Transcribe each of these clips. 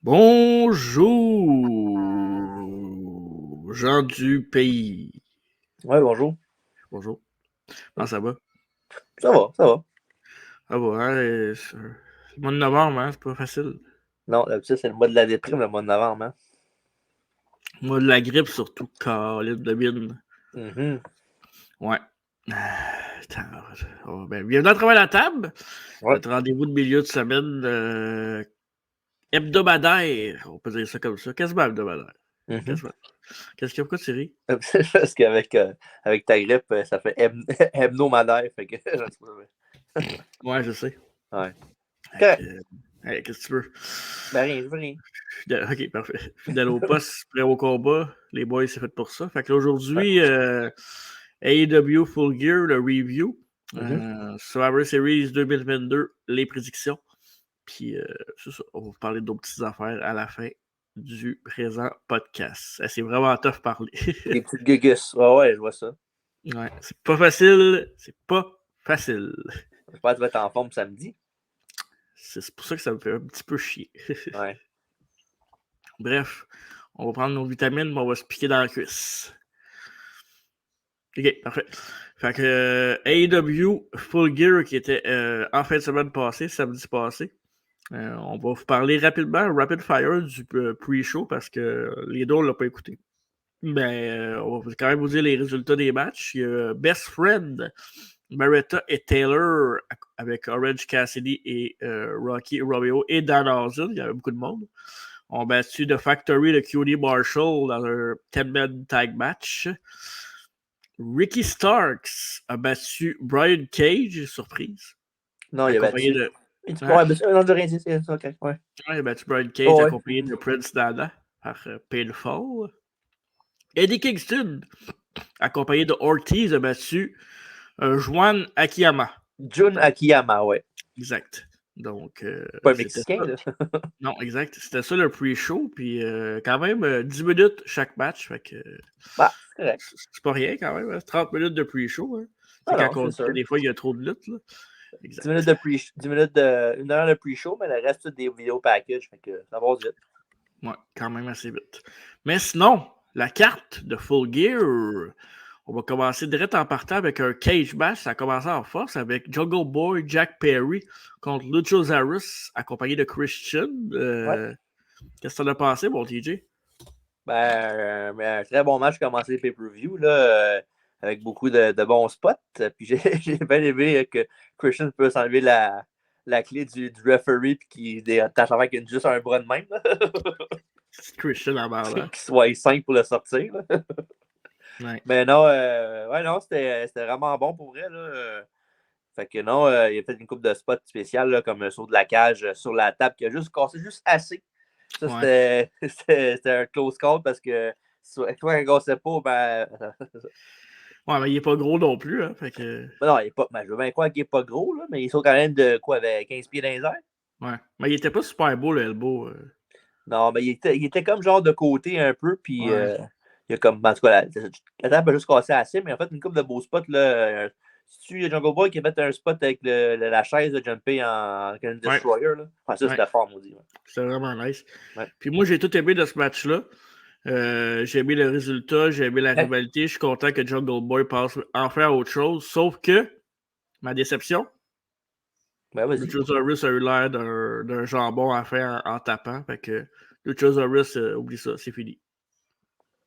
Bonjour, gens du pays. Ouais, bonjour. Bonjour. Comment ça va? Ça va, ça va. Ça va, hein? Le mois de novembre, hein? C'est pas facile. Non, d'habitude, c'est le mois de la déprime, le mois de novembre, hein. Le mois de la grippe, surtout, calibre de bine. Mhm. Ouais. Attends, bienvenue à travers la table. Ouais. Notre rendez-vous de milieu de semaine hebdomadaire. On peut dire ça comme ça. Quasiment hebdomadaire. Mhm. Quasiment. Qu'est-ce qu'il y a? Pourquoi tu ris? Parce qu'avec avec ta grippe, ça fait hebdomadaire. Fait que, je sais pas. Ouais, je sais. Ouais. Fait Correct. que, qu'est-ce que tu veux? Ben rien, je veux rien. Ok, parfait. Fidèle au poste, prêt au combat. Les boys, c'est fait pour ça. Fait que là, Ouais. aujourd'hui, AEW Full Gear, le review. Mhm. Survivor Series 2022, les prédictions. Puis, c'est ça. On va vous parler d'autres petites affaires à la fin du présent podcast. C'est vraiment tough parler. Des petites gugus. Ouais, ouais, je vois ça. Ouais, c'est pas facile. C'est pas facile. J'espère que tu vas être en forme samedi. C'est pour ça que ça me fait un petit peu chier. Ouais. Bref, on va prendre nos vitamines, mais on va se piquer dans la cuisse. Ok, parfait. Fait que AEW Full Gear qui était en fin de semaine passée, samedi passé. On va vous parler rapidement, rapid fire du pre-show parce que les deux, on l'a pas écouté. Mais on va quand même vous dire les résultats des matchs. Il y a Best Friend, Marietta et Taylor avec Orange Cassidy et Rocky Romeo et Dan Housen. Il y avait beaucoup de monde. On a battu The Factory de QD Marshall dans un 10-man tag match. Ricky Starks a battu Brian Cage, surprise. Non, il a Accompagné battu. de. Ouais, Hein? non, de rien dit. C'est ok. Ouais. Ouais, il a battu Brian Cage, Oh, ouais. accompagné de Prince Nana par Pinfall. Eddie Kingston, accompagné de Ortiz, a battu Juan Akiyama. Jun Akiyama, ouais. Exact. Donc, Pas un c'était Mexicain, ça. là. Non, exact. C'était ça le pre-show. Puis, quand même, 10 minutes chaque match. Fait que Bah, c'est correct. c'est pas rien quand même. 30 minutes de pre-show. Hein. C'est Ah quand non, on c'est dit que sûr. des fois, il y a trop de luttes. Là. 10 minutes Exact. de pre 10 minutes de. Une heure de pre-show, mais le reste, c'est des vidéos package. Fait que ça passe vite. Ouais, quand même assez vite. Mais sinon, la carte de Full Gear, on va commencer direct en partant avec un cage match. Ça a commencé en force avec Jungle Boy, Jack Perry contre Luchasaurus, accompagné de Christian. Ouais. Qu'est-ce que t'en as pensé, mon TJ? Un très bon match commencé pay-per-view, là, avec beaucoup de bons spots. Puis j'ai bien aimé que Christian peut s'enlever la clé du referee puis qu'il attache avec juste un bras de même. Christian en barre là. Qu'il soit 5 pour le sortir. Là. Ouais. Mais non, ouais, non, c'était vraiment bon pour vrai. Là. Fait que non, il a fait une coupe de spots spéciales là, comme un saut de la cage sur la table qui a juste cassé juste assez. Ça, Ouais. c'était un close call parce que toi, quand il ne pas, ben. Ouais, mais il est pas gros non plus, hein. Fait que. Non, il est pas, ben, je veux bien croire qu'il n'est pas gros, là, mais il saute quand même de quoi, avec 15 pieds dans les airs? Ouais. Mais il était pas super beau, le elbow. Non, mais il était comme genre de côté un peu, puis Ouais. il y a comme, en tout cas, la table a juste cassé assez, mais en fait, une couple de beaux spots, là. C'est-tu Jungle Boy qui a fait un spot avec la chaise de Jumpé en Canadian Ouais. Destroyer, là? Enfin, ça, Ouais. c'était fort, maudit. Ouais. C'était vraiment nice. Ouais. Puis moi, j'ai tout aimé de ce match-là. J'ai aimé le résultat, j'ai aimé la rivalité. Je suis content que Jungle Boy passe enfin à autre chose. Sauf que, ma déception, Ben, vas-y. Luchasaurus a eu l'air d'un jambon à faire en tapant. Fait que Luchasaurus, oublie ça, c'est fini.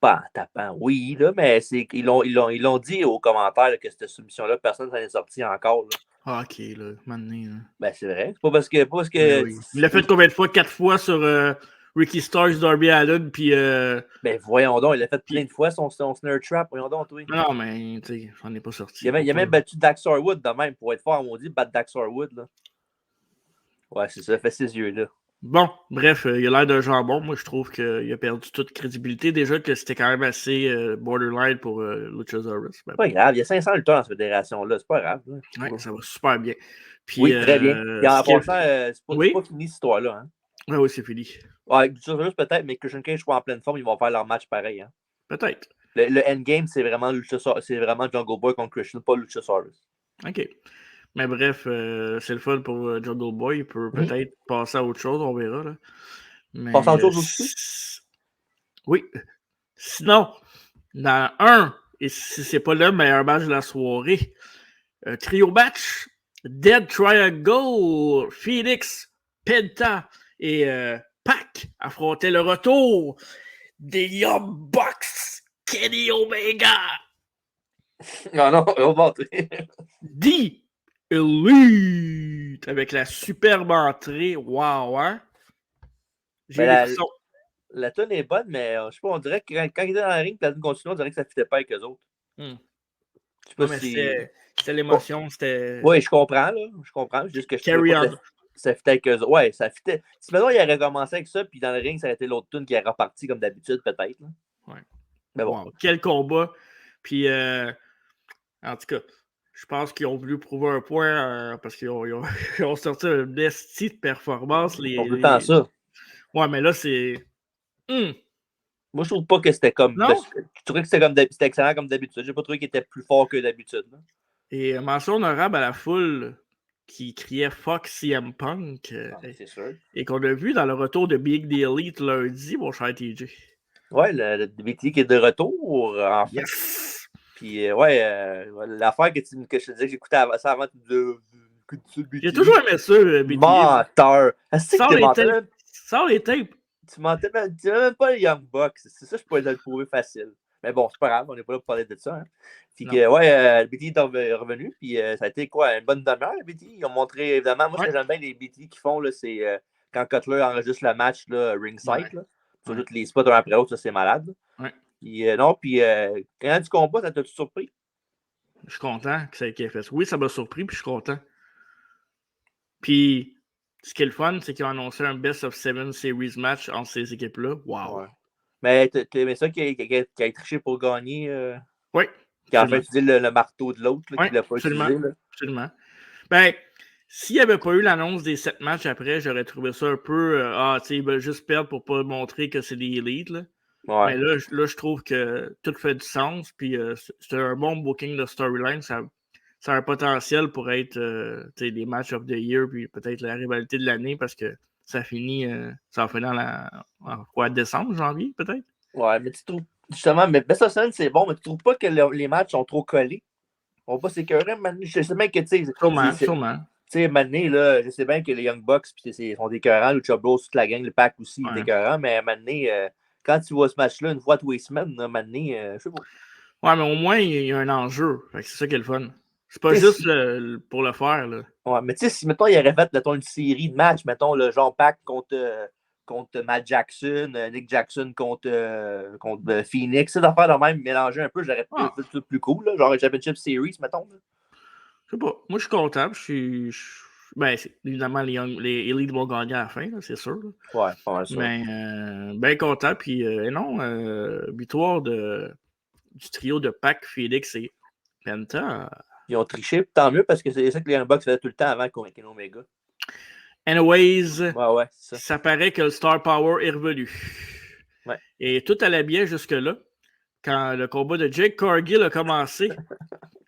Pas en tapant, oui, là, mais ils l'ont dit aux commentaires là, que cette soumission-là, personne ne s'en est sorti encore. Là. Ah, ok, là, maintenant. Ben, c'est vrai. C'est pas parce que. Pas parce Ben que oui. Il l'a fait combien de fois? 4 fois sur Ricky Starks, Darby Allin, puis. ben, voyons donc, il l'a fait plein Puis... de fois, son snare trap. Voyons donc, toi. Non, mais, tu sais, j'en ai pas sorti. Il a même battu Dax Harwood de même pour être fort, on dit, battre Dax Harwood, là. Ouais, c'est ça, fait ses yeux, là. Bon, bref, il a l'air d'un jambon. Moi, je trouve qu'il a perdu toute crédibilité. Déjà que c'était quand même assez borderline pour Luchasaurus. C'est pas grave, il y a 500 lutteurs dans cette fédération-là, c'est pas grave. Là. Ouais, ça va super bien. Puis, Oui, très bien. Et en passant, c'est oui? pas fini cette histoire-là. Hein. Ah oui, c'est fini. Ouais, juste peut-être, mais que Christian Cage soit en pleine forme, ils vont faire leur match pareil. Hein. Peut-être. Le endgame, c'est vraiment Jungle Boy contre Christian, pas Luchasaurus. OK. Mais bref, c'est le fun pour Jungle Boy. Il peut peut-être passer à autre chose, on verra. Là. Passe en Mais chose aussi? oui. Sinon, dans un, et si c'est pas le meilleur match de la soirée, trio match, Dead Triangle, Phoenix, Penta et Pac affrontaient le retour des Young Bucks, Kenny Omega, Non, non, on va entrer. The Elite, avec la superbe entrée. Wow, hein? J'ai les frissons. La tune est bonne, mais je sais pas, on dirait que quand il était dans la ring, la tune continue, on dirait que ça ne fitait pas avec eux autres. Hmm. Je sais pas Non, mais si. c'était l'émotion, c'était Oui, je comprends, là. Je comprends. C'est juste que je trouvais carry pas que on. ça fitait avec eux autres. Ouais, ça fitait. Si maintenant il aurait commencé avec ça, puis dans le ring, ça aurait été l'autre tune qui est reparti comme d'habitude, peut-être. Là. Ouais. Mais bon. Wow, quel combat. Puis, en tout cas, je pense qu'ils ont voulu prouver un point parce qu'ils ils ont sorti un esti de performance. On veut tant ça. Ouais, mais là, c'est. Moi, je trouve pas que c'était comme. Non? Je trouvais que c'était excellent comme d'habitude. J'ai pas trouvé qu'il était plus fort que d'habitude. Là. Et mention honorable à la foule qui criait Fuck CM Punk C'est sûr. et qu'on a vu dans le retour de Big The Elite lundi, mon cher TJ. Ouais, le BT qui est de retour, enfin. Yes! Puis, ouais, l'affaire que je te disais que j'écoutais ça avant de J'ai toujours aimé ça, BT. Menteur! C'est que tu mentais même. Sors les tapes! Tu mentais même, tu même pas les Young Bucks. C'est ça, je pourrais te le prouver facile. Mais bon, c'est pas grave, on n'est pas là pour parler de ça. Hein. Puis que, ouais, le BT est revenu, puis ça a été quoi, une bonne demi-heure, le BT. Ils ont montré, évidemment, moi, ce que j'aime bien les BT qu'ils font, là, c'est quand Cutler enregistre le match, là, ringside, là, sur tous les spots un après l'autre, ça, c'est malade. Ouais. Puis, non, puis, quand du combat, ça t'a-tu surpris? Je suis content que ça ait fait ça. Oui, ça m'a surpris, puis je suis content. Puis, ce qui est le fun, c'est qu'ils ont annoncé un Best of Seven Series match entre ces équipes-là. Wow! Ouais. Mais t'aimais ça qu'il ait triché pour gagner? Oui. Qui a en fait utilisé le marteau de l'autre, qu'il ne l'a pas absolument, utilisé. Là. Absolument. Ben, s'il n'y avait pas eu l'annonce des 7 matchs après, j'aurais trouvé ça un peu. Tu sais, ils veulent juste perdre pour pas montrer que c'est des élites. Là. Ouais. Mais là, je trouve que tout fait du sens. Puis c'est un bon booking de storyline. Ça a un potentiel pour être des matchs of the year, puis peut-être la rivalité de l'année parce que ça finit, ça va finir en quoi, décembre, janvier, peut-être? Ouais, mais tu trouves. Justement, mais Best of Seven, c'est bon, mais tu trouves pas que les matchs sont trop collés? On va pas s'écœurer, maintenant. Je sais bien que, tu sais. Sûrement. Tu sais, maintenant, là, je sais bien que les Young Bucks sont écœurants, le Bros, toute la gang, le pack aussi est écœurant, mais maintenant, quand tu vois ce match-là une fois tous les semaines, maintenant, je sais pas. Ouais, mais au moins, il y a un enjeu. C'est ça qui est le fun. C'est pas juste pour le faire. Là. Ouais, mais tu sais, si, mettons, il aurait fait, mettons, une série de matchs, mettons, le genre Pac contre Matt Jackson, Nick Jackson contre Phoenix, c'est d'affaire de même, mélanger un peu, j'aurais fait tout plus cool, là, genre un Championship Series, mettons. Là. Je sais pas. Moi, je suis content. Ben, évidemment, les Elite vont gagner à la fin, c'est sûr. Là. Ouais, pas mal sûr. Mais bien content. Puis, non, victoire du trio de Pac, Félix et Penta. Ils ont triché, tant mieux, parce que c'est ça que les Unbox faisaient tout le temps avant qu'on ait Omega. Anyways, ouais, ça paraît que le Star Power est revenu. Ouais. Et tout allait bien jusque-là. Quand le combat de Jake Cargill a commencé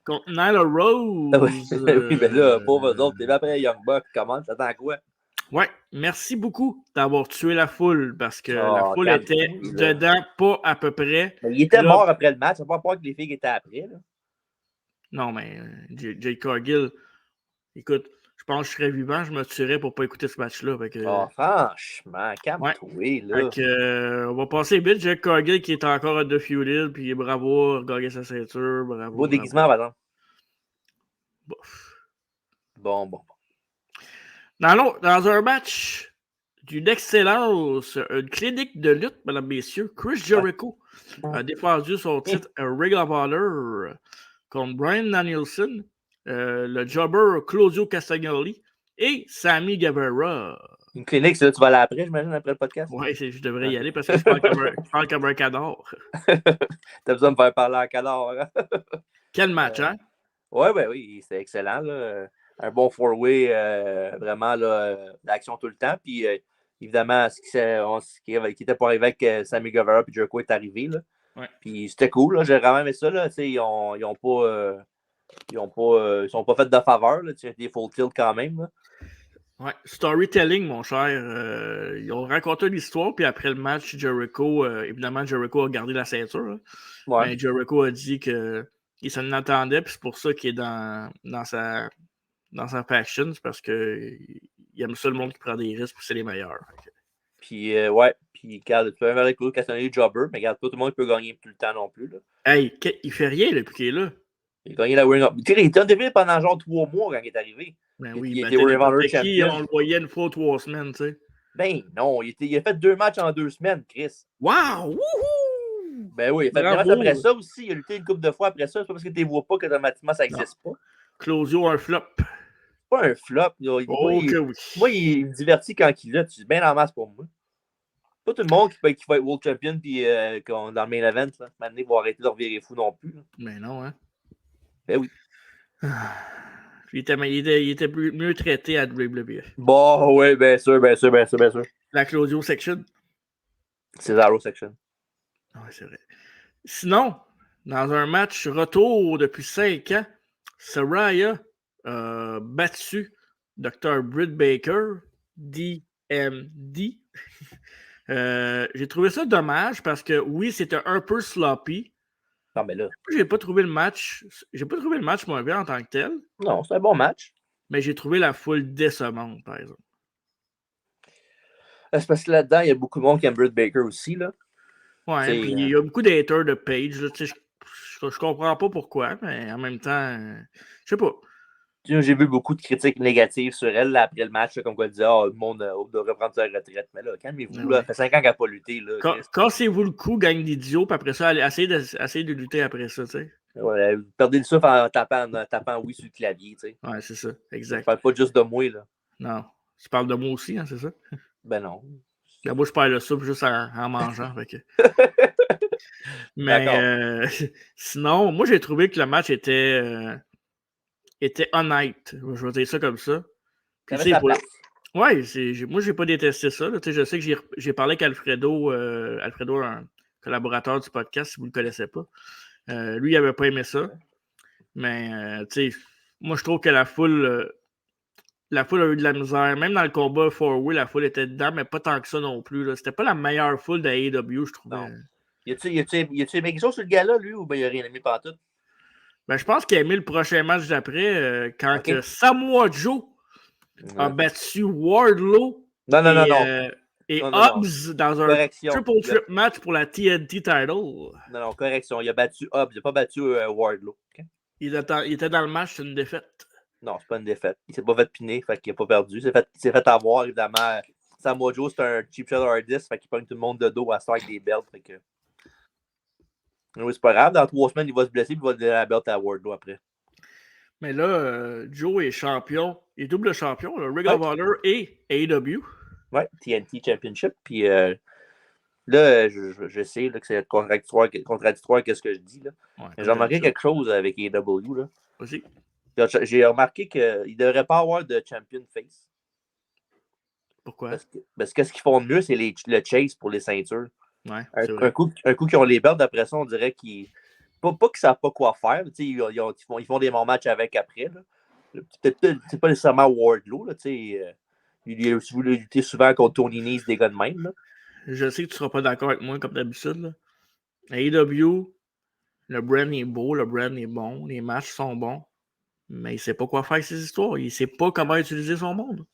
contre Nyla Rose. Oui, mais là, pauvres autres, t'es après Young Bucks, comment? T'attends quoi? Ouais, merci beaucoup d'avoir tué la foule parce que la foule calme, était dedans, pas à peu près. Mais il était mort après le match, ça ne pas que les filles étaient après. Là. Non, mais Jake Cargill, écoute, je pense que je serais vivant, je me tuerais pour pas écouter ce match-là. Franchement, calme-toi, là. On va passer vite. Jake Cargill qui est encore undefeated, puis bravo, regagner sa ceinture, bravo. Beau déguisement, par exemple. Bof. Bon. Dans un match d'une excellence, une clinique de lutte, mesdames, messieurs, Chris Jericho a défendu son titre à Ring of Honor contre Bryan Danielson, le jobber Claudio Castagnoli et Sammy Guevara. Une clinique, ça, tu vas aller après, j'imagine, après le podcast? Oui, je devrais y aller parce que je parle comme un canard. T'as besoin de me faire parler en canard. Hein? Quel match, hein? Oui, c'était excellent. Là. Un bon four-way, vraiment, d'action tout le temps. Puis, évidemment, ce qui était pour arriver avec Sammy Guevara et Jericho est arrivé. Là. Ouais. Puis, c'était cool. J'ai vraiment aimé ça. Là. Ils n'ont pas, ils sont pas fait de faveur. Là. Des full tilt quand même. Là. Ouais, storytelling, mon cher. Ils ont raconté l'histoire, puis après le match, Jericho, évidemment, Jericho a gardé la ceinture. Là. Ouais. Mais Jericho a dit qu'il s'en attendait, puis c'est pour ça qu'il est dans sa faction, c'est parce qu'il aime ça le monde qui prend des risques, puis c'est les meilleurs. Puis, ouais. Puis, regarde, tu peux même avec l'autre questionner Jobber, mais regarde, pas tout le monde peut gagner tout le temps non plus. Là. Hey, il fait rien depuis qu'il est là. Il a gagné la Ring of... Tu sais, il était undefeated pendant genre 3 mois quand il est arrivé. Ben Il, oui, il il était battait Ring of n'importe Honor qui, champion. on le voyait une fois ou 3 semaines, tu sais. Ben non, il a fait 2 matchs en 2 semaines, Chris. Wow! Wouhou! Ben oui, il a fait des matchs après ça aussi. Il a lutté une couple de fois après ça. C'est pas parce que tu ne vois pas qu'automatiquement ça n'existe pas. Claudio, un flop. C'est pas un flop. Oui. Moi, il me divertit quand il lutte. C'est bien en masse pour moi. Pas tout le monde qui va être World Champion puis dans le main event. Là. Maintenant, ils vont arrêter de leur virer fou non plus. Là. Mais non, hein. Ben oui. Il était mieux traité à WWE. Bon, oui, bien sûr. La Claudio section. Cesaro section. Oui, c'est vrai. Sinon, dans un match retour depuis 5 ans, Saraya a battu Dr. Britt Baker, DMD. J'ai trouvé ça dommage parce que oui, c'était un peu sloppy. Non, mais là. J'ai pas trouvé le match mauvais en tant que tel. Non, c'est un bon match. Mais j'ai trouvé la foule décevante, par exemple. C'est parce que là-dedans, il y a beaucoup de monde qui aime Britt Baker aussi. Là. Ouais, puis il y a beaucoup d'haters de Page. Là, je comprends pas pourquoi, mais en même temps, je sais pas. J'ai vu beaucoup de critiques négatives sur elle là, après le match, là, comme quoi elle disait le monde doit reprendre sa retraite. Mais là, calmez-vous, là, ça fait 5 ans qu'elle n'a pas lutté. Cassez-vous le cou, gang d'idiot, puis après ça, essayez de lutter après ça, tu sais. Ouais, perdez le souffle en tapant oui sur le clavier, tu sais. Ouais, c'est ça, exact. Je parle pas juste de moi, là. Non. Tu parles de moi aussi, hein, c'est ça? Ben non. Là, moi, je perds le souffle juste en mangeant. Mais sinon, moi, j'ai trouvé que le match était honnête. Je vais dire ça comme ça. Puis, ça place. Ouais, moi, j'ai pas détesté ça. Là. Je sais que j'ai parlé avec Alfredo, un collaborateur du podcast, si vous ne le connaissez pas. Lui, il n'avait pas aimé ça. Mais, moi, je trouve que la foule a eu de la misère. Même dans le combat 4-way, la foule était dedans, mais pas tant que ça non plus. Là. C'était pas la meilleure foule de AEW, je trouvais. Non. Y a-tu aimé quelque chose sur le gars-là, lui, ou ben il a rien aimé pantoute? Ben, je pense qu'il a aimé le prochain match d'après, quand Samoa Joe a battu Wardlow et Hobbs dans un triple match pour la TNT title. Non, correction. Il a battu Hobbs. Il n'a pas battu Wardlow. Okay? Il était dans le match, c'est une défaite. Non, c'est pas une défaite. Il s'est pas fait piner, fait qu'il n'a pas perdu. Il s'est fait avoir, évidemment. Samoa Joe, c'est un cheap shot artist, fait qu'il pogne tout le monde de dos à ça avec des belts. Fait que... Oui, c'est pas grave. Dans 3 semaines, il va se blesser et il va donner la belt à Wardlow après. Mais là, Joe est champion. Il est double champion, le Ring of Honor et AEW. Ouais, TNT Championship. Puis là, je sais là, que c'est contradictoire qu'est-ce que je dis. Là. Ouais, j'ai remarqué quelque chose avec AEW. Là. Aussi. J'ai remarqué qu'il ne devrait pas avoir de champion face. Pourquoi? Parce que ce qu'ils font de mieux, c'est le chase pour les ceintures. Ouais, un coup qu'ils ont les belts, d'après ça, on dirait qu'ils. Pas qu'ils ne savent pas quoi faire. Ils font des bons matchs avec après. Peut-être c'est pas nécessairement Wardlow. Là, il a aussi voulu lutter souvent contre Tony Nese, des gars de même. Là. Je sais que tu ne seras pas d'accord avec moi, comme d'habitude. AEW, le brand est beau, le brand est bon, les matchs sont bons, mais il ne sait pas quoi faire avec ses histoires. Il ne sait pas comment utiliser son monde.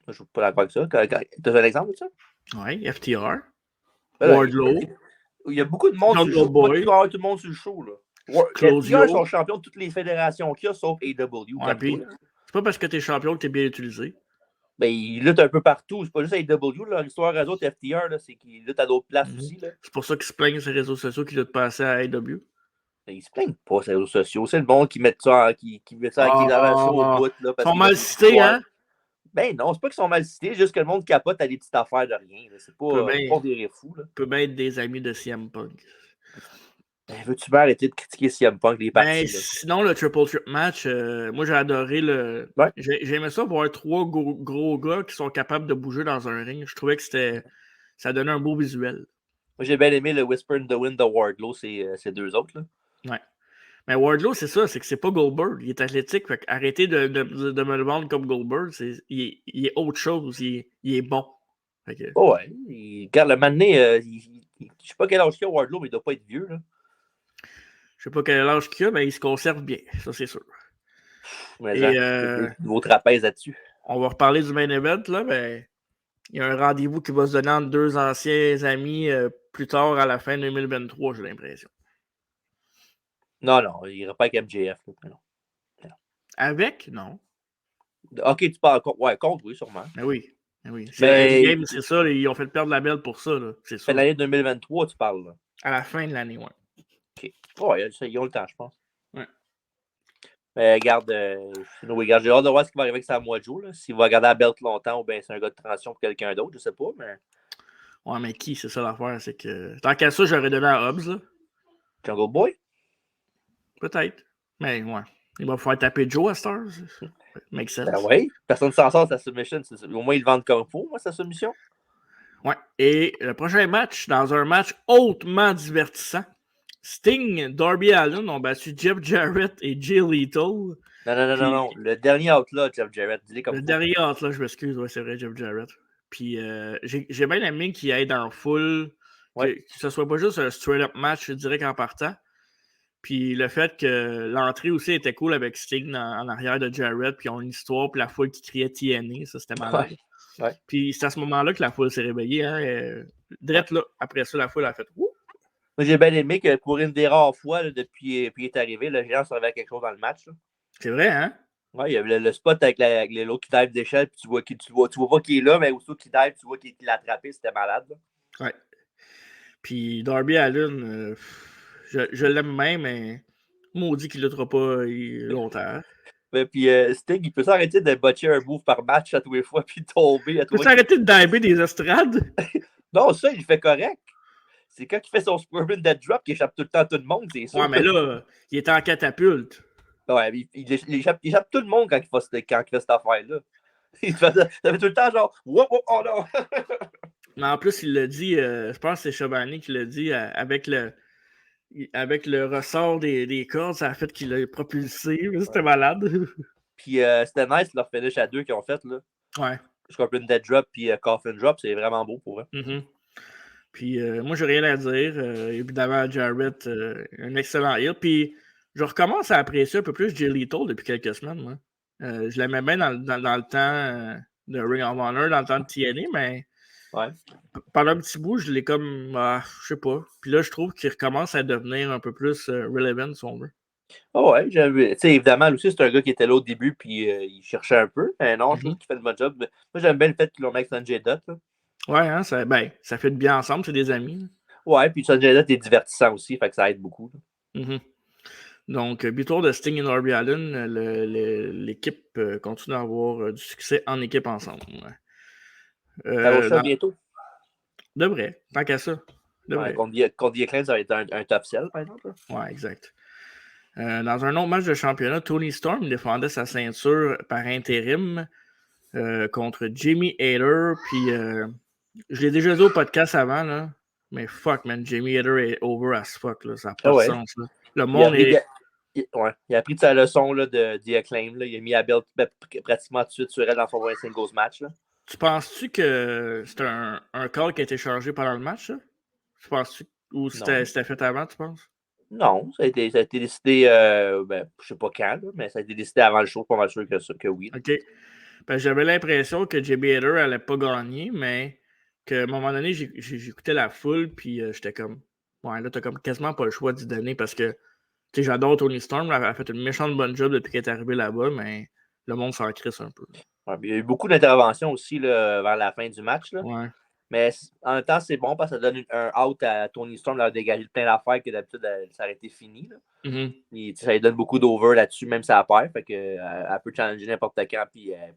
Je ne suis pas d'accord avec ça. Tu as un exemple de ça? Oui, FTR. Wardlow. Il y a beaucoup de monde sur le show. Pas tout le monde sur le show. Là. FTR sont champions de toutes les fédérations qu'il y a, sauf AEW. C'est pas parce que tu es champion que tu es bien utilisé. Ben, ils luttent un peu partout. C'est pas juste AEW. L'histoire à d'autres FTR, là, c'est qu'ils luttent à d'autres places aussi. Là. C'est pour ça qu'ils se plaignent sur les réseaux sociaux qu'ils luttent pas assez à AEW. Ben, ils se plaignent pas sur les réseaux sociaux. C'est le monde qui met ça, qui met ça au bout. Là, ils sont mal cités, hein? Ben non, c'est pas qu'ils sont mal cités, juste que le monde capote à des petites affaires de rien. Là. C'est pas des fous. Là. Peut bien être des amis de CM Punk. Ben, veux-tu bien arrêter de critiquer CM Punk, les parties? Sinon, le Triple Threat match, moi j'ai adoré le. Ouais. J'aimais ça voir 3 gros gars qui sont capables de bouger dans un ring. Je trouvais que ça donnait un beau visuel. Moi j'ai bien aimé le Whisper in the Wind de Wardlow, ces 2 autres. Là. Ouais. Mais Wardlow, c'est ça, c'est que c'est pas Goldberg. Il est athlétique. Fait arrêtez de me le vendre comme Goldberg. Il est autre chose. Il est bon. Fait que... Oh ouais. Regarde, le mané, je sais pas quel âge il a, Wardlow, mais il doit pas être vieux. Là. Je sais pas quel âge qu'il a, mais il se conserve bien. Ça, c'est sûr. Mais Et vos trapèzes là-dessus. on va reparler du main event, là, mais il y a un rendez-vous qui va se donner entre deux anciens amis plus tard à la fin 2023, j'ai l'impression. Non, il ira pas avec MJF. Là, non. Avec? Non. Ok, tu parles contre, oui, sûrement. Mais oui. Mais oui. Mais Game, c'est ça. Ils ont fait perdre la belle pour ça. C'est ça. L'année 2023, tu parles. Là. À la fin de l'année, ouais. Ok. Ouais, ils ont le temps, je pense. Ouais. Mais regarde, j'ai hâte de voir ce qui va arriver avec Samoa Joe. S'il va garder la belt longtemps ou bien c'est un gars de transition pour quelqu'un d'autre, je sais pas. Mais... Ouais, mais qui, c'est ça l'affaire, c'est que. Tant qu'à ça, j'aurais donné à Hobbs, là. Jungle Boy? Peut-être. Mais ouais. Il va pouvoir taper Joe à Stars. Make sense. Ben oui. Personne ne s'en sort de sa submission. Au moins, ils le vendent comme il faut, moi, sa submission. Ouais. Et le prochain match, dans un match hautement divertissant, Sting, Darby Allin ont battu Jeff Jarrett et Jay Lethal. Non. Le dernier outlaw, Jeff Jarrett. Dis-le comme Le dernier outlaw, je m'excuse, ouais, c'est vrai, Jeff Jarrett. Puis j'ai bien aimé qu'il aille dans le full, que ce soit pas juste un straight-up match direct en partant. Puis le fait que l'entrée aussi était cool avec Sting en arrière de Jarrett, puis ils ont une histoire, puis la foule qui criait TNA, ça c'était malade. Ouais. Puis c'est à ce moment-là que la foule s'est réveillée. Hein, direct là, après ça, la foule a fait Ouh! Moi, j'ai bien aimé que pour une des rares fois, là, depuis qu'il est arrivé, le géant servait à quelque chose dans le match. Là. C'est vrai, hein? Ouais, il y avait le spot avec l'autre qui dive d'échelle, puis tu vois pas qu'il est là, mais aussitôt qu'il dive, tu vois qu'il l'a attrapé, c'était malade. Là. Ouais. Puis Darby Allin, je l'aime même, mais maudit qu'il ne luttera pas longtemps. Puis Sting, il peut s'arrêter de botcher un move par match à tous les fois, puis tomber. Il peut s'arrêter de diver des estrades? Non, ça, il fait correct. C'est quand il fait son Swerving Dead Drop qu'il échappe tout le temps à tout le monde, c'est sûr. Ouais, mais là, il est en catapulte. Ouais, il échappe tout le monde quand il fait cette affaire-là. Ça fait tout le temps genre, oh non! Mais en plus, il l'a dit, je pense que c'est Schiavone qui l'a dit, avec le ressort des cordes, ça a fait qu'il l'a propulsé. C'était malade. Puis c'était nice leur finish à deux qu'ils ont fait. Là. Ouais. Scorpion Dead Drop puis Coffin Drop, c'est vraiment beau pour eux. Mm-hmm. Puis moi, j'ai rien à dire. Évidemment, Jarrett, un excellent heel. Puis je recommence à apprécier un peu plus Jay Lethal depuis quelques semaines. Moi. Je l'aimais bien dans le temps de Ring of Honor, dans le temps de TNA, mais pendant un petit bout, je l'ai comme, je sais pas. Puis là, je trouve qu'il recommence à devenir un peu plus relevant, si on veut. Oh ouais, évidemment, aussi, c'est un gars qui était là au début, puis il cherchait un peu. Mais non, je trouve qu'il fait le bon job. Moi, j'aime bien le fait qu'ils l'ont mis avec Sanjay Dutt. Là. Ouais, hein, ça fait de bien ensemble, c'est des amis. Là. Ouais, puis Sanjay Dutt est divertissant aussi, fait que ça aide beaucoup. Mm-hmm. Donc, victoire de Sting et Darby Allin, l'équipe continue à avoir du succès en équipe ensemble. Ça va ça bientôt? Devrait, tant qu'à ça. Ouais, contre The Acclaim, ça va être un top sell, par exemple. Ouais, exact. Dans un autre match de championnat, Tony Storm défendait sa ceinture par intérim contre Jamie Hayter. Puis, je l'ai déjà dit au podcast avant, là, mais fuck, man, Jamie Hayter est over as fuck. Là, ça n'a pas de sens. Là. Le monde est... Il a pris de sa leçon là, de The Acclaim. Là. Il a mis la belt pratiquement tout de suite sur elle dans son premier singles match. Là. Tu penses-tu que c'est un call qui a été changé pendant le match? Là? Tu penses-tu ou c'était fait avant, tu penses? Non, ça a été décidé, je sais pas quand, là, mais ça a été décidé avant le show, pas mal sûr que oui. OK. Ben, j'avais l'impression que JB Hader n'allait pas gagner, mais qu'à un moment donné, j'écoutais la foule, puis j'étais comme, ouais, là, t'as comme quasiment pas le choix d'y donner parce que, tu sais, j'adore Tony Storm, elle a fait une méchante bonne job depuis qu'elle est arrivée là-bas, mais le monde s'en crisse un peu. Ouais, il y a eu beaucoup d'interventions aussi là, vers la fin du match. Là. Ouais. Mais en même temps, c'est bon parce que ça donne un out à Tony Storm d'avoir dégagé plein d'affaires que d'habitude, ça aurait été fini. Là. Mm-hmm. Et, ça lui donne beaucoup d'over là-dessus, même si elle perd. Fait que, elle peut challenger n'importe quand puis elle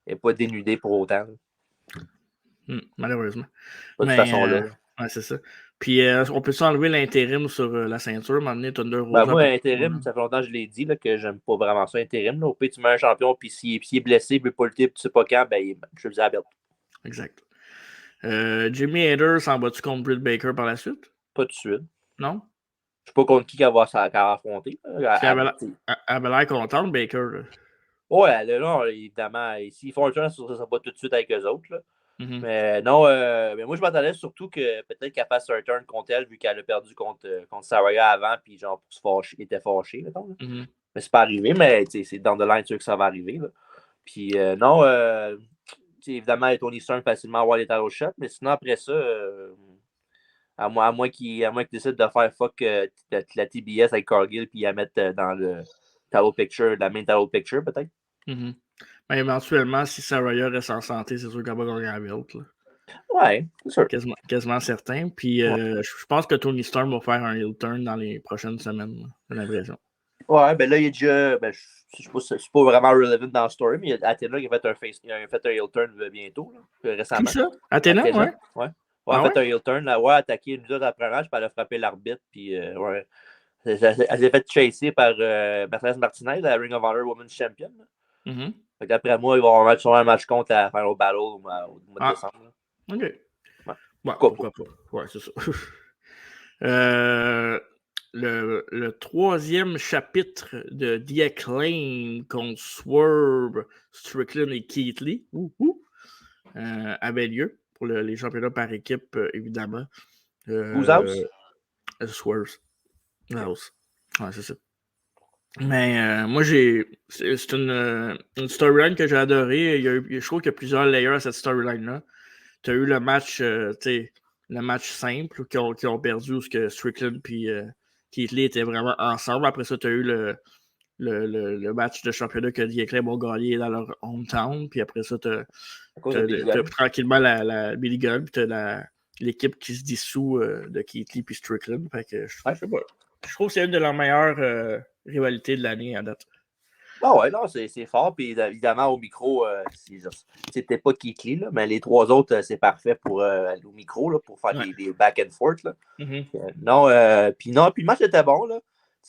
n'est pas dénudée pour autant. Malheureusement. Pas de cette façon-là. Ouais, c'est ça. Puis on peut enlever l'intérim sur la ceinture, à un moment donné, Thunder Rosa. Moi, intérim, ça fait longtemps que je l'ai dit là, que j'aime pas vraiment ça, intérim. Là. Au pire, tu mets un champion, puis s'il est blessé, il veut pas le type, tu sais pas quand, ben je le faisais à la belt. Exact. Jimmy Hader s'en bat-tu contre Britt Baker par la suite? Pas tout de suite. Non? sais pas contre qui qu'elle va affronter. Elle avait l'air contente, Baker. Là. Ouais, là, évidemment, s'ils font un turn, ça sera pas tout de suite avec eux autres. Là. Mm-hmm. Mais non, mais moi, je m'attendais surtout que peut-être qu'elle fasse un turn contre elle, vu qu'elle a perdu contre Saraya avant, puis genre, pour se fâcher, elle était fâchée, mettons. Mm-hmm. Mais c'est pas arrivé, mais c'est dans the line sûr que ça va arriver. Là. Puis non, évidemment, Tony Storm facilement avoir les title shots, mais sinon, après ça, à moins qu'il décide de faire fuck la TBS avec Cargill, puis la mettre dans le title picture, la main title picture, peut-être. Mm-hmm. Mais éventuellement, si Saraya reste en santé, c'est sûr qu'elle va gagner la belt. Là. Ouais, c'est sûr. Quasiment certain. Puis je pense que Tony Storm va faire un heel turn dans les prochaines semaines, j'ai l'impression. Ouais, ben là, il y a déjà. Ben, je sais pas, c'est pas vraiment relevant dans la story, mais il y a Athena qui a fait un heel turn bientôt, là, récemment. Qui ça? Athena, ouais. Ouais. Ouais, elle a fait un heel turn, là, ouais, attaqué une minute après un match, puis elle a frappé l'arbitre, puis ouais. Elle s'est fait chasser par Mercedes Martinez, la Ring of Honor Women's Champion. Mm-hmm. Fait d'après moi, il va y avoir un match contre à Final Battle au mois de décembre. Là. OK. Ouais. Ouais, pourquoi pas? Ouais, c'est ça. Le troisième chapitre de The Acclaim contre Swerve, Strickland et Keith Lee avait lieu pour les championnats par équipe, évidemment. Who's House? Swerve. House. Ouais, c'est ça. Mais moi, c'est une storyline que j'ai adorée. Je trouve qu'il y a plusieurs layers à cette storyline-là. Tu as eu le match, le match simple qui ont perdu où Strickland et Keith Lee étaient vraiment ensemble. Après ça, tu as eu le match de championnat que The Acclaim ont gagné dans leur hometown. Puis après ça, tu as tranquillement la Billy Gunn. Puis tu as l'équipe qui se dissout de Keith Lee et Strickland. Fait que je trouve que c'est une de leurs meilleures rivalités de l'année à date. Ah ouais, non, c'est fort. Puis évidemment, au micro, c'était pas Keith Lee, là, mais les trois autres, c'est parfait pour aller au micro, là, pour faire des back and forth. Là. Mm-hmm. Puis le match était bon. Là.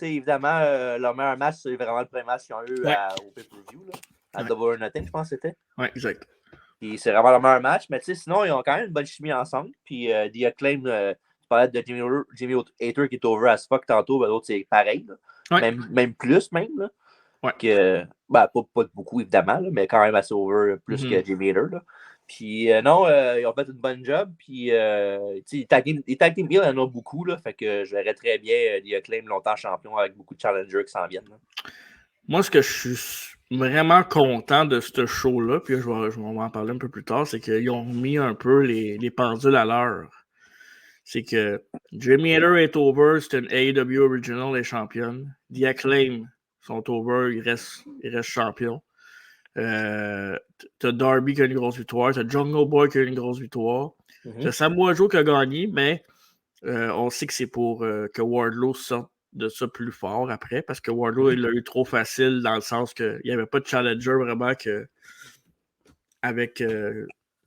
Évidemment, leur meilleur match, c'est vraiment le premier match qu'ils ont eu au pay-per-view. Là, à Double or Nothing, je pense que c'était. Oui, exact. Puis c'est vraiment leur meilleur match. Mais sinon, ils ont quand même une bonne chimie ensemble. Puis The Acclaim, tu parlais de Jimmy Hater qui est over as fuck tantôt, ben, l'autre, c'est pareil. Là. Même plus, même. Là. Ouais. Que, ben, pas beaucoup, évidemment, là, mais quand même assez over plus que Jimmy Hater. Là. Puis non, ils ont fait une bonne job. Puis les tag team deals, il y en a beaucoup. Là, fait que je verrais très bien The Acclaim longtemps champion avec beaucoup de challengers qui s'en viennent. Là. Moi, ce que je suis vraiment content de ce show-là, puis je vais en parler un peu plus tard, c'est qu'ils ont mis un peu les pendules à l'heure. C'est que Jimmy Hater est over, c'est une AEW Original et championne. The Acclaim sont over, ils restent champions. T'as Darby qui a une grosse victoire, t'as Jungle Boy qui a une grosse victoire, t'as Samoa Joe qui a gagné, mais on sait que c'est pour que Wardlow sorte de ça plus fort après, parce que Wardlow, il l'a eu trop facile dans le sens qu'il n'y avait pas de challenger vraiment qui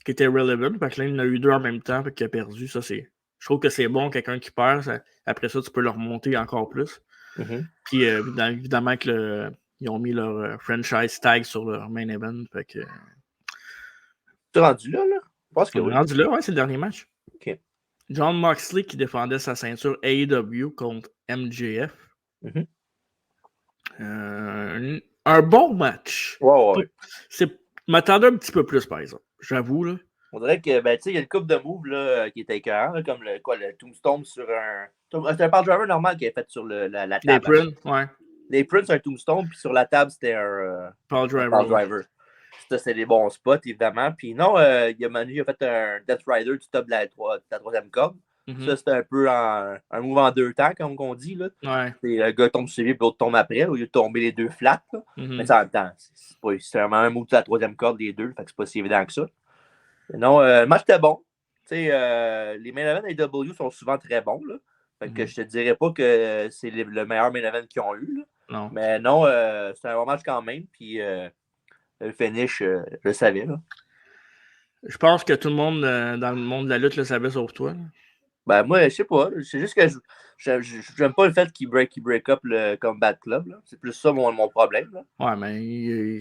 était relevant. Parce que là, il en a eu deux en même temps, et qu'il a perdu. Ça, je trouve que c'est bon, quelqu'un qui perd. Après ça, tu peux le remonter encore plus. Puis évidemment que ils ont mis leur franchise tag sur leur main event. Fait que. Tu es rendu là? Je pense que oui. Rendu là, ouais, c'est le dernier match. OK. John Moxley qui défendait sa ceinture AEW contre MJF. Un bon match. Ouais. Je m'attendais un petit peu plus, par exemple. J'avoue, là. On dirait que, ben, tu sais, il y a une couple de moves là, qui étaient écœurants, comme le tombstone sur un. C'est un power driver normal qui est fait sur la table. L'apron, ouais. L'apron, c'est un tombstone, puis sur la table, c'était un power driver. Ça, c'est des bons spots, évidemment. Puis non, Manu a fait un Death Rider du top de la troisième corde. Ça, c'était un peu un move en deux temps, comme on dit. Là. Ouais. Le gars tombe sur lui, puis l'autre tombe après, au lieu de tomber les deux flats. Mais en même temps, c'est vraiment un move de la troisième corde, les deux. Fait que c'est pas si évident que ça. Non, le match était bon. Les main events AEW sont souvent très bons. Là. Fait que je te dirais pas que c'est le meilleur main event qu'ils ont eu. Là. Non. Mais non, c'est un bon match quand même. Puis le finish, je le savais. Là. Je pense que tout le monde dans le monde de la lutte le savait sauf toi. Là. Ben moi, je sais pas. C'est juste que j'aime pas le fait qu'il break up le Combat Club. Là. C'est plus ça mon problème. Là. Ouais, mais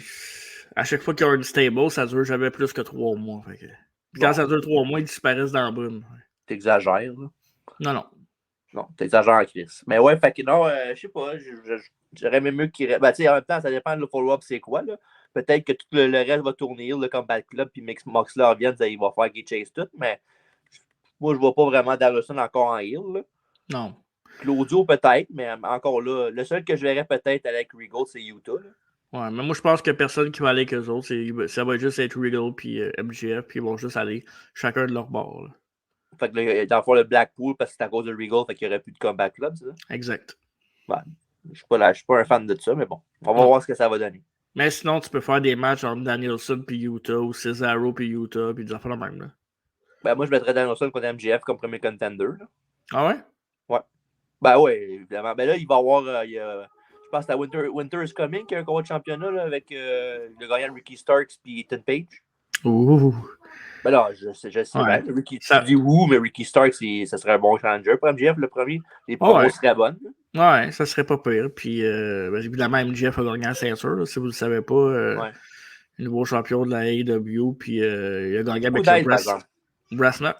à chaque fois qu'il y a un stable, ça dure jamais plus que 3 mois. Fait que... Puis quand ça dure 3 mois, ils disparaissent dans la brume. T'exagères. Là. Non. Non, t'exagères en Chris. Mais ouais, fait que non, je sais pas, j'aurais même mieux qu'il. Ben, tu sais, en même temps, ça dépend de le follow-up, c'est quoi, là. Peut-être que tout le reste va tourner, le Combat Club, puis Moxley revienne, il va faire qu'il chase tout, mais moi, je vois pas vraiment Danielson encore en heel, là. Non. Claudio, peut-être, mais encore là, le seul que je verrais peut-être avec Regal, c'est Utah, là. Ouais, mais moi, je pense que personne qui va aller avec eux autres. Ça va juste être Regal puis MJF, puis ils vont juste aller chacun de leur bord. Là. Fait que là, dans le fond, le Blackpool, parce que c'est à cause de Regal, fait qu'il n'y aurait plus de Combat Club, c'est ça? Exact. Ouais. Je suis pas un fan de ça, mais bon, on va voir ce que ça va donner. Mais sinon, tu peux faire des matchs entre Danielson puis Utah ou Cesaro puis Utah puis des affaires de même. Là. Ben, moi, je mettrais Danielson contre MJF comme premier contender, là. Ah ouais? Ouais. Ben oui, évidemment. Ben là, il va y avoir. Je pense que c'est Winter is Coming qui a un combat de championnat là, avec le gagnant Ricky Starks et Ethan Page. Ouh. Ben là, je sais Ouais. bien. Tu dis où, mais Ricky Starks, ça serait un bon challenger pour MJF, le premier. Les promos seraient bonnes. Ouais, ça serait pas pire. Puis, ben, évidemment, MJF a gagné la ceinture. Là, si vous ne le savez pas, le nouveau champion de la AEW. Puis, il a gagné avec le Brass Nut.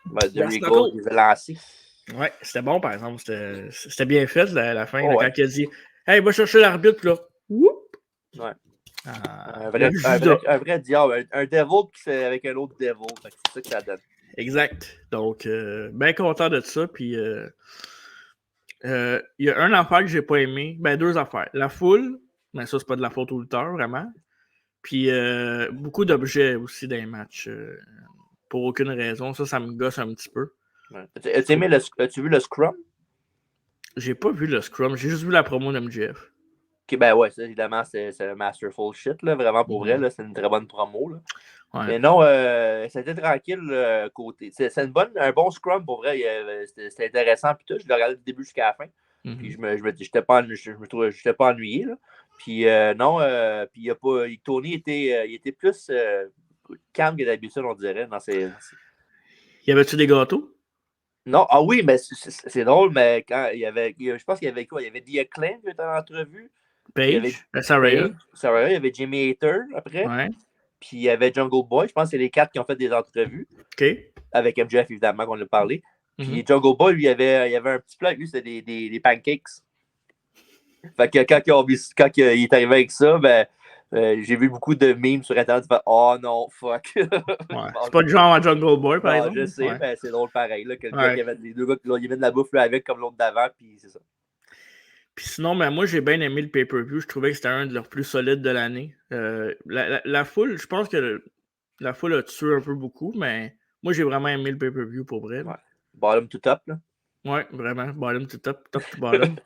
Ben, de Rico, il avait lancé. Ouais, c'était bon, par exemple. C'était bien fait, la fin. Là, quand il a dit « Hey, va chercher l'arbitre, là. » Whoop! Ouais. Ah, un vrai diable. Un devil avec un autre devil. C'est ça que ça donne. Exact. Donc, bien content de ça. Puis, il y a une affaire que j'ai pas aimé. Ben, deux affaires. La foule, mais ça, c'est pas de la faute au lutteur, vraiment. Puis, beaucoup d'objets aussi dans les matchs. Pour aucune raison. Ça me gosse un petit peu. Ouais. As-tu vu le Scrum? J'ai pas vu le Scrum. J'ai juste vu la promo de MJF. Okay, ben ouais, ça, évidemment, c'est masterful shit, là, vraiment pour vrai, là, c'est une très bonne promo. Là. Ouais. Mais non, c'était tranquille côté. C'est un bon scrum pour vrai. C'était intéressant. Puis tout, je l'ai regardé du début jusqu'à la fin. Puis je n'étais pas ennuyé. Là. Puis non, puis Tony il était plus calme que d'habitude, on dirait. Y avait-tu des gâteaux? Non, ah oui, mais c'est drôle, mais quand je pense qu'il y avait quoi? Il y avait The Acclaim qui était en entrevue. Page, Saraya. Il y avait Jimmy Hater après. Ouais. Puis il y avait Jungle Boy. Je pense que c'est les 4 qui ont fait des entrevues. OK. Avec MJF, évidemment, qu'on a parlé. Puis Jungle Boy, lui, il y avait un petit plat. Lui, c'était des pancakes. Fait que quand il est arrivé avec ça, ben, j'ai vu beaucoup de memes sur Internet. Oh non, fuck. Ouais. C'est pas du genre à Jungle Boy, par exemple. Je sais, mais c'est drôle pareil. Là, que les deux gars qui avaient de la bouffe là, avec comme l'autre d'avant. Puis c'est ça. Puis sinon, ben, moi, j'ai bien aimé le pay-per-view. Je trouvais que c'était un de leurs plus solides de l'année. La foule, je pense que la foule a tué un peu beaucoup, mais moi, j'ai vraiment aimé le pay-per-view pour vrai. Ouais. Bottom to top, là. Ouais, vraiment. Bottom to top, top to bottom.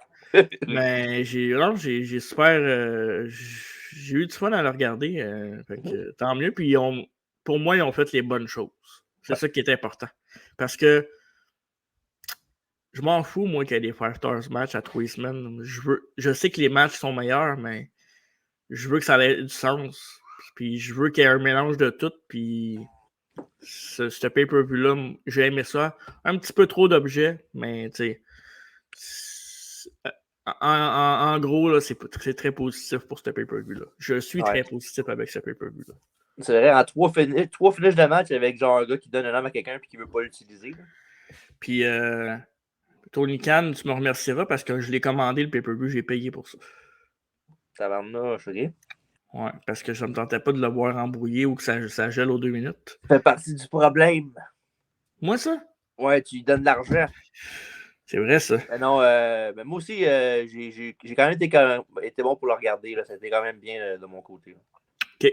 Mais j'ai super. J'ai eu du fun à le regarder. Fait que, tant mieux. Puis pour moi, ils ont fait les bonnes choses. C'est ça qui est important. Parce que je m'en fous, moi, qu'il y ait des 5 Stars match à 3 semaines. Je sais que les matchs sont meilleurs, mais je veux que ça ait du sens. Puis je veux qu'il y ait un mélange de tout. Puis ce pay-per-view-là, j'ai aimé ça. Un petit peu trop d'objets, mais tu sais. En gros, là, c'est très positif pour ce pay-per-view-là. Je suis très positif avec ce pay-per-view-là. C'est vrai, en trois finishes de match avec genre un gars qui donne un arme à quelqu'un et qui ne veut pas l'utiliser. Là. Puis Tony Khan, tu me remercieras parce que je l'ai commandé le pay-per-view, j'ai payé pour ça. Ça va me choquer. Ouais, parce que ça ne me tentait pas de le voir embrouillé ou que ça gèle aux 2 minutes. Ça fait partie du problème. Moi, ça? Ouais, tu lui donnes de l'argent. C'est vrai, ça. Mais non, mais moi aussi, j'ai quand même été bon pour le regarder. Là. C'était quand même bien de mon côté. Là. OK.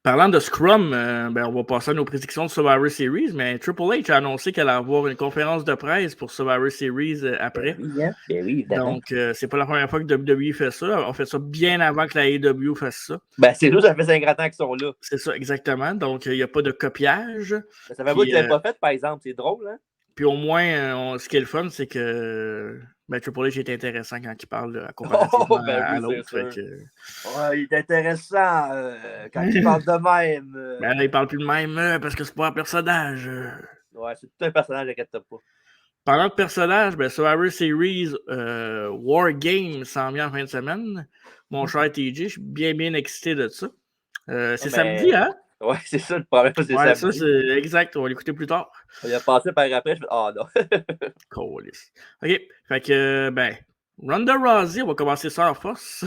Parlant de Scrum, on va passer à nos prédictions de Survivor Series, mais Triple H a annoncé qu'elle allait avoir une conférence de presse pour Survivor Series après. Ben oui, hein? Ben oui, évidemment. Donc, c'est pas la première fois que WWE fait ça. On fait ça bien avant que la AEW fasse ça. Ben, c'est nous, ça fait 50 ans qu'ils sont là. C'est ça, exactement. Donc, il n'y a pas de copiage. Ben, ça fait pas qu'ils ne l'avaient pas fait, par exemple. C'est drôle, hein? Puis au moins, ce qui est le fun, c'est que Triple H est intéressant quand il parle comparativement à l'autre. Ouais, il est intéressant quand il parle de même. Ben là, il parle plus de même parce que c'est pas un personnage. Ouais, c'est tout un personnage, inquiète pas. Parlant de personnage, Survivor Series War Games s'en vient en fin de semaine. Mon cher TJ, je suis bien excité de ça. C'est samedi, hein? Ouais, c'est ça le problème, c'est Ouais, ça. ça, c'est exact. On va l'écouter plus tard. Il a passé par après, je fais ah non. Colis. OK. Fait que, ben, Ronda Rousey, on va commencer ça en force.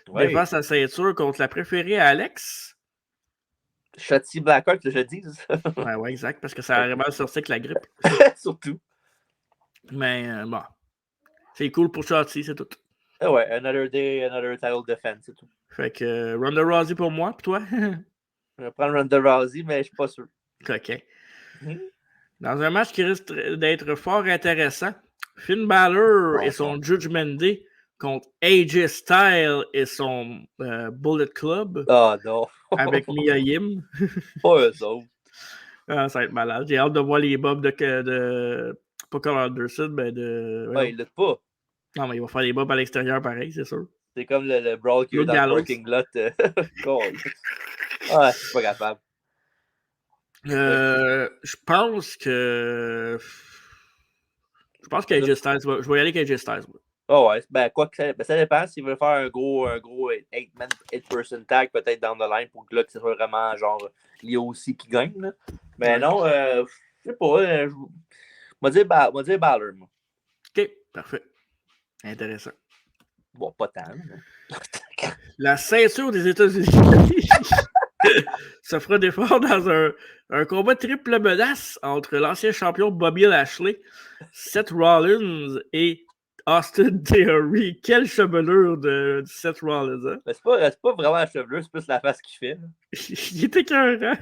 Ouais. Défend sa ceinture contre la préférée à Alex. Shotzi Blackheart, que je dise. Ouais, exact, parce que ça a vraiment sorti avec la grippe. Surtout. Mais bon, c'est cool pour Shotzi, c'est tout. Ah ouais, another day, another title defense, c'est tout. Fait que Ronda Rousey pour moi, puis toi? Je vais prendre Ronda Rousey, mais je suis pas sûr. OK. Mhm. Dans un match qui risque d'être fort intéressant, Finn Balor et son Judgment Day contre AJ Styles et son Bullet Club Ah non. avec Mia Yim. Pas eux autres. Ah, ça va être malade. J'ai hâte de voir les bobs de pas Carl Anderson, mais de. Ah, ils luttent pas. Non, mais il va faire les bobs à l'extérieur pareil, c'est sûr. C'est comme le brawl qu'il y a eu Luke dans le Gallows. parking lot. Cool. Ah, je suis pas capable. Je pense que. Je pense qu'AJ Styles. Je vais y aller avec AJ Styles. Oh ouais, ben quoi que ça dépend. S'ils veulent faire un gros 8-person tag peut-être down the line pour que là que ce soit vraiment genre lié aussi qui gagne. Là. Mais Ouais. non, je sais pas. Je vais dire Balor, moi. OK, parfait. Intéressant. Bon, pas tant. Mais... La ceinture des États-Unis se fera défendre dans un combat triple menace entre l'ancien champion Bobby Lashley, Seth Rollins et Austin Theory. Quelle chevelure de Seth Rollins, hein? Mais c'est pas vraiment la chevelure, c'est plus la face qu'il fait. Il était écœurant.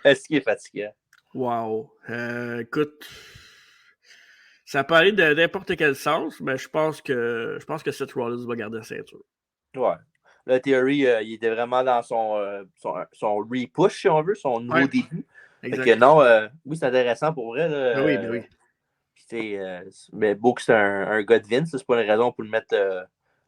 Est-ce qu'il est fatigué? Wow. Écoute, ça peut aller de n'importe quel sens, mais je pense que Seth Rollins va garder la ceinture. Ouais. La Theory, il était vraiment dans son repush, si on veut, son nouveau début. Fait que non, oui, c'est intéressant pour vrai. Là, Ben oui. Mais beau que c'est un gars de Vince, c'est pas une raison pour le mettre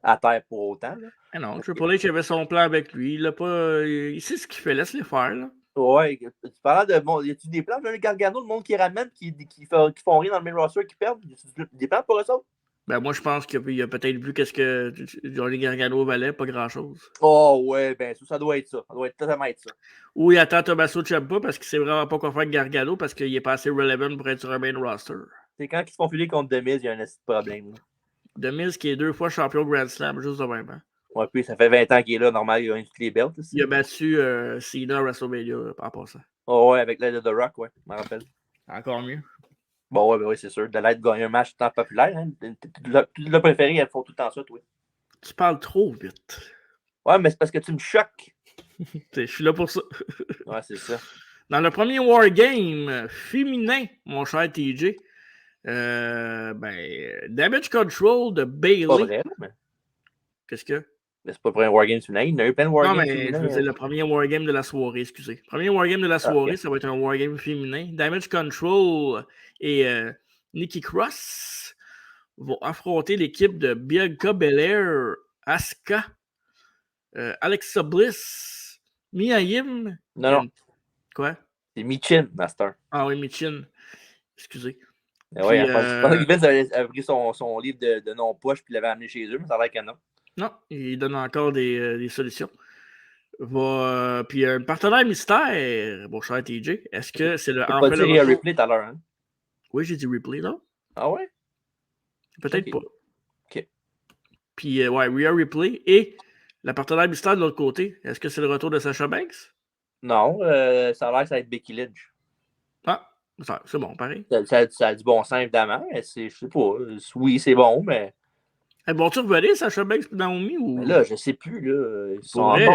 à terre pour autant. Là. Ah non, Triple H avait son plan avec lui. Il sait ce qu'il fait, laisse-les faire. Là. Ouais, tu parlais de. Bon, y a-tu des plans? Johnny Gargano, le monde qui ramène, qui font rien dans le main roster, qui perdent? Y a-tu des plans pour eux autres? Ben moi, je pense qu'il a peut-être vu qu'est-ce que Johnny Gargano valait, pas grand-chose. Oh, ouais, ben ça doit être ça. Ça doit totalement être ça. Ou il attend Tommaso Ciampa parce qu'il sait vraiment pas quoi faire avec Gargano parce qu'il est pas assez relevant pour être sur un main roster. C'est quand ils se font filer contre Demise, il y a un petit problème. Là. The Miz qui est 2 fois champion Grand Slam, juste de même. Hein. Ouais, puis ça fait 20 ans qu'il est là, normal, il a toutes les belts. Aussi. Il a battu Cena à WrestleMania en passant. Oh, ouais, avec l'aide de The Rock, ouais, je m'en rappelle. Encore mieux. Bon, ouais, ben oui, c'est sûr. De l'aide de gagner un match tant populaire, hein. Le préféré, elles font tout le temps ça, toi. Tu parles trop vite. Ouais, mais c'est parce que tu me choques. Je suis là pour ça. Ouais, c'est ça. Dans le premier Wargame féminin, mon cher TJ, Damage Control de Bayley. Pas vrai, mais. Qu'est-ce que? Mais c'est pas pour un Wargame féminin. Il y en a eu plein de Wargames féminins. Non, mais je veux dire le premier Wargame de la soirée, excusez. Premier Wargame de la soirée, okay. Ça va être un Wargame féminin. Damage Control et Nikki Cross vont affronter l'équipe de Bianca Belair, Asuka, Alexa Bliss, Mia Yim. Non. Quoi? C'est Michin, Master. Ah oui, Michin. Excusez. Oui, je pensais que Vince avait pris son livre de non-poche puis l'avait amené chez eux, mais ça a l'air que non. Non, il donne encore des solutions. Puis un partenaire mystère, mon cher TJ, est-ce que c'est le. Tu pas dit Rhea Ripley tout à l'heure, hein? Oui, j'ai dit Ripley, non? Ah ouais? Peut-être pas. OK. Puis, Rhea Ripley et la partenaire mystère de l'autre côté, est-ce que c'est le retour de Sasha Banks? Non, ça a l'air que ça va être Becky Lynch. Ah, c'est bon, pareil. Ça a du bon sens, évidemment, mais je sais pas. Oui, c'est bon, mais. Vont-tu revenir, Sasha Banks et Naomi? Ou... Mais là, je sais plus, là. Ils sont vrai,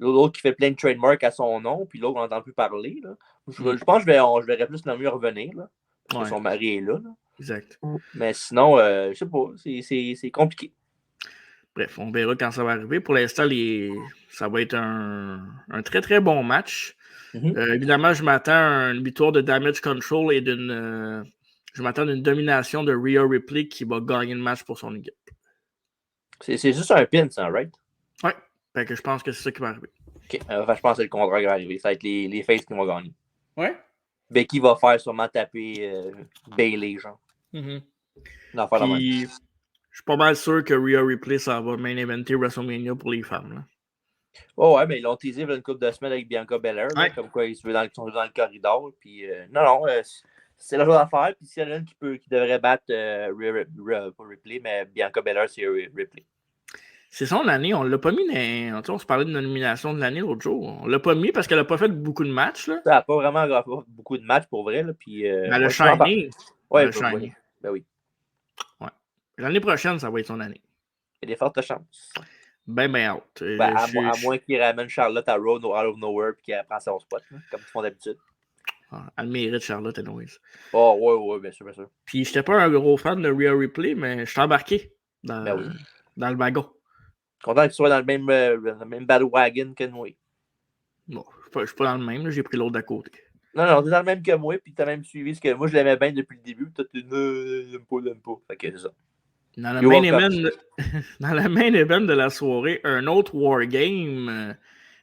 l'autre qui fait plein de trademarks à son nom, puis l'autre, on n'entend plus parler, là. Je pense que je verrais plus Naomi revenir, là. Parce que son mari est là, là. Exact. Mais sinon, je sais pas, c'est compliqué. Bref, on verra quand ça va arriver. Pour l'instant, ça va être un très très bon match. Évidemment, je m'attends à une victoire de Damage Control et je m'attends à une domination de Rhea Ripley qui va gagner le match pour son équipe. C'est juste un pin, ça, right? Ouais. Fait que je pense que c'est ça qui va arriver. OK. Je pense que c'est le contraire qui va arriver. Ça va être les faces qui vont gagner. Ouais. Becky va faire sûrement taper Bayley, genre. Puis, je suis pas mal sûr que Rhea Ripley, ça va main eventer WrestleMania pour les femmes. Là. Oh ouais, mais ils l'ont teasé une couple de semaines avec Bianca Belair, là, comme quoi ils sont dans le corridor. Puis non, c'est la chose à faire. Puis s'il y en a une qui devrait battre, pas Ripley, mais Bianca Belair, c'est Ripley. C'est son année, on l'a pas mis on se parlait de nomination de l'année l'autre jour. On l'a pas mis parce qu'elle a pas fait beaucoup de matchs. Là. Ça n'a pas vraiment beaucoup de matchs pour vrai. Là, puis, mais elle a shiné. Ouais, ben oui. Ouais. L'année prochaine, ça va être son année. Il y a des fortes chances. Ben out. À moins qu'il ramène Charlotte à Raw out of nowhere et qu'elle prend son spot, là, comme ils font d'habitude. Elle mérite Charlotte et Noise. Oh, ouais, bien sûr. Puis, j'étais pas un gros fan de Rhea Ripley, mais je suis embarqué dans le wagon. Content que tu sois dans le même bandwagon que moi. Bon, je suis pas dans le même, là, j'ai pris l'autre d'à côté. Non, t'es dans le même que moi, puis t'as même suivi ce que moi je l'aimais bien depuis le début, puis toi tu l'aime pas. Fait que c'est ça. Dans la main event de la soirée, un autre Wargame.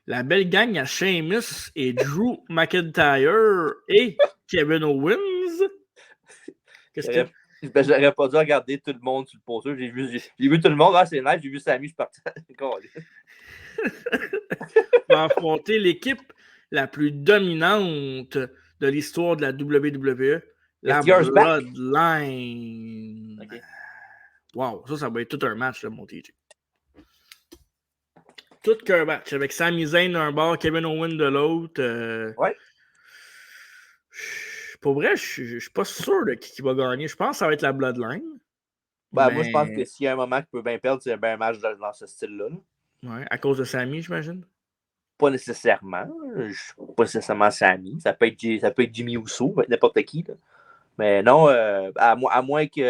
La belle gang à Sheamus et Drew McIntyre et Kevin Owens. Qu'est-ce que j'aurais pas dû regarder tout le monde sur le poster. J'ai vu tout le monde. C'est nice. J'ai vu Sami, je suis parti. va affronter l'équipe la plus dominante de l'histoire de la WWE, la Bloodline. Okay. Wow, ça va être tout un match, là, mon TJ. Tout qu'un match, avec Sami Zayn d'un bord, Kevin Owens de l'autre. Ouais. Pour vrai, je suis pas sûr de qui va gagner. Je pense que ça va être la Bloodline. Moi, je pense que s'il y a un moment qui peut bien perdre, c'est bien un match dans ce style-là. Ouais, à cause de Sami, j'imagine? Pas nécessairement. Pas nécessairement Sami. Ça peut être Jimmy Uso, n'importe qui. Là. Mais non, à moins qu'il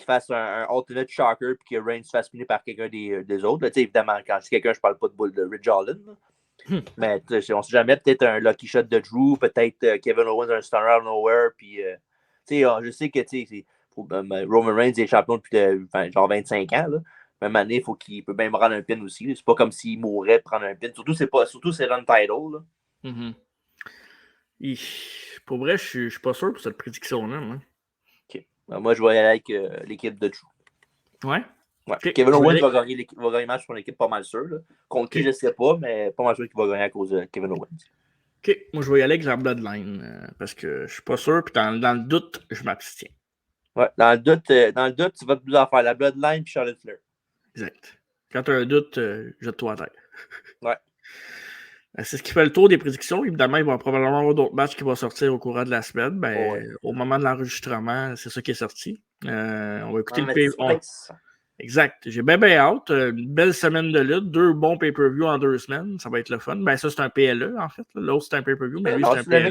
fasse un Ultimate Shocker et que Reigns se fasse finir par quelqu'un des autres. Là, évidemment, quand je dis quelqu'un, je parle pas de Ridge Holland. Mais on sait jamais, peut-être un Lucky Shot de Drew, peut-être Kevin Owens un Stunner out of nowhere. Puis, je sais que Roman Reigns est champion depuis genre 25 ans. Là. Même année, il faut qu'il peut bien me rendre un pin aussi. C'est pas comme s'il mourrait de prendre un pin. Surtout, c'est l'untitle. Pour vrai, je suis pas sûr pour cette prédiction-là. Moi, moi je vais aller avec l'équipe de Drew. Ouais. Okay. Kevin Owens va gagner le match pour l'équipe, pas mal sûr. Là. Contre qui, je ne sais pas, mais pas mal sûr qu'il va gagner à cause de Kevin Owens. OK. Moi, je vais y aller avec la Bloodline parce que je suis pas sûr. Puis dans le doute, je m'abstiens. Ouais, dans le doute, tu vas te faire la Bloodline et Charlotte Flair. Exact. Quand tu as un doute, jette-toi à terre. Ouais. C'est ce qui fait le tour des prédictions. Évidemment, il va probablement avoir d'autres matchs qui vont sortir au courant de la semaine. Au moment de l'enregistrement, c'est ça qui est sorti. On va écouter le Exact. J'ai bien hâte. Une belle semaine de lutte. 2 bons pay-per-view en 2 semaines. Ça va être le fun. Ça, c'est un PLE, en fait. L'autre, c'est un pay-per-view, mais lui, c'est un PLE.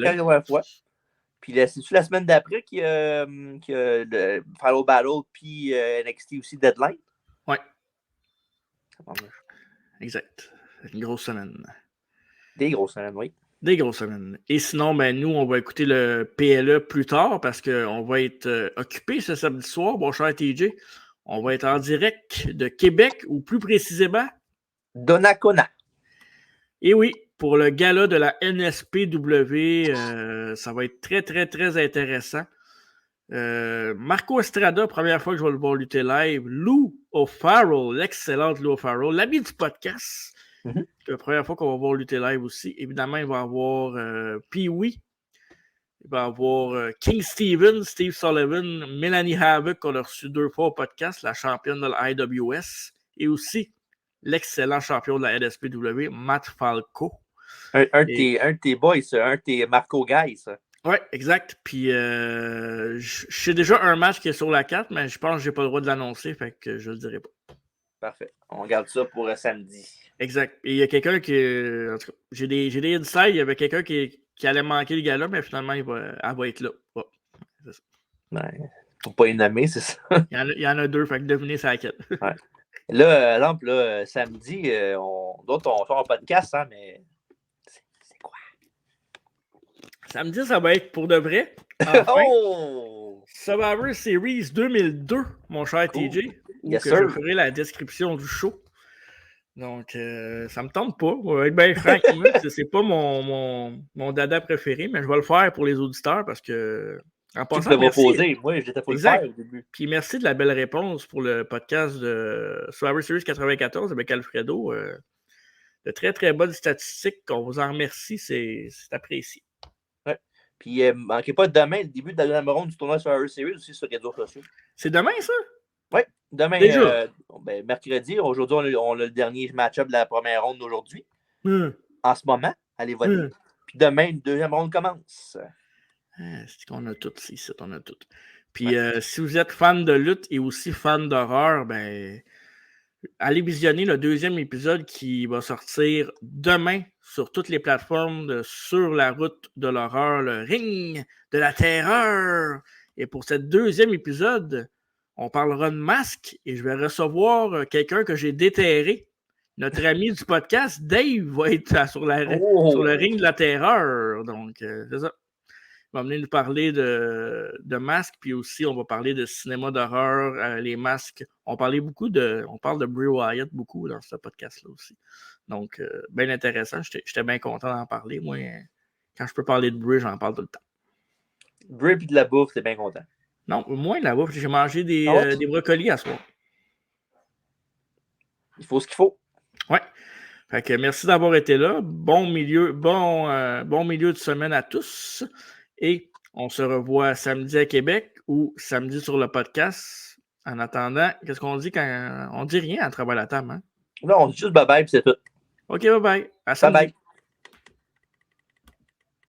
Puis c'est-tu la semaine d'après qu'il y a le Final Battle puis NXT aussi Deadline? Ouais. Exact. C'est une grosse semaine. Des grosses semaines, oui. Des grosses semaines. Et sinon, nous, on va écouter le PLE plus tard parce qu'on va être occupé ce samedi soir, mon cher TJ. On va être en direct de Québec, ou plus précisément... Donnacona. Et oui, pour le gala de la NSPW, ça va être très, très, très intéressant. Marco Estrada, première fois que je vais le voir lutter live. Lou O'Farrell, l'excellente Lou O'Farrell, l'ami du podcast. Mm-hmm. La première fois qu'on va voir lutter live aussi. Évidemment, il va y avoir Pee-Wee. Il va y avoir King Steven, Steve Sullivan, Melanie Havoc, qu'on a reçu 2 fois au podcast, la championne de la IWS. Et aussi l'excellent champion de la NSPW, Matt Falco. Un de tes boys, ça. Un de tes Marco Guys, ça. Oui, exact. Puis, je sais déjà un match qui est sur la carte, mais je pense que je n'ai pas le droit de l'annoncer, fait que je ne le dirai pas. Parfait. On garde ça pour samedi. Exact. Et il y a quelqu'un qui... En tout cas, j'ai des insights. Il y avait quelqu'un qui allait manquer le gars-là, mais finalement, elle va être là. Oh, c'est ça. Ouais, faut pas y nommer, c'est ça. Il y en a 2, fait que devinez c'est laquelle. Ouais. Là, exemple, là, samedi, d'autres, on sort un podcast, hein, mais c'est quoi? Samedi, ça va être pour de vrai. Enfin, Survivor Series 2002, mon cher TJ, où je ferai la description du show. Donc, ça me tente pas. On va être bien franc. C'est pas mon dada préféré, mais je vais le faire pour les auditeurs parce que... En passant, proposer. Moi, j'étais pour le faire au début. Puis merci de la belle réponse pour le podcast de Survivor Series 94 avec Alfredo. de très, très bonnes statistiques. On vous en remercie. C'est apprécié. Ouais. Puis, manquez pas demain le début de la deuxième ronde du tournoi Survivor Series aussi sur les réseaux sociaux. C'est demain, ça? Oui, demain. Déjà? Mercredi. Aujourd'hui, on a le dernier match-up de la première ronde d'aujourd'hui. En ce moment, allez voter. Puis demain, une deuxième ronde commence. C'est qu'on a tout ici, on a tout. Puis si vous êtes fan de lutte et aussi fan d'horreur, ben allez visionner le deuxième épisode qui va sortir demain sur toutes les plateformes Sur la route de l'horreur, le ring de la terreur. Et pour ce deuxième épisode, on parlera de masque et je vais recevoir quelqu'un que j'ai déterré. Notre ami du podcast, Dave, va être sur le ring de la terreur. Donc, c'est ça. Il va venir nous parler de masques, puis aussi, on va parler de cinéma d'horreur, les masques. On parle de Bray Wyatt beaucoup dans ce podcast-là aussi. Donc, bien intéressant. J'étais bien content d'en parler. Moi, quand je peux parler de Bray, j'en parle tout le temps. Bray et de la bouffe, t'es bien content. Non, moi, là-bas, j'ai mangé des brocolis à soir. Il faut ce qu'il faut. Ouais. Fait que merci d'avoir été là. Bon milieu de semaine à tous. Et on se revoit samedi à Québec ou samedi sur le podcast. En attendant, qu'est-ce qu'on dit quand on dit rien à travers la table, hein? Non, on dit juste bye-bye et c'est tout. OK, bye-bye. À samedi. Bye-bye.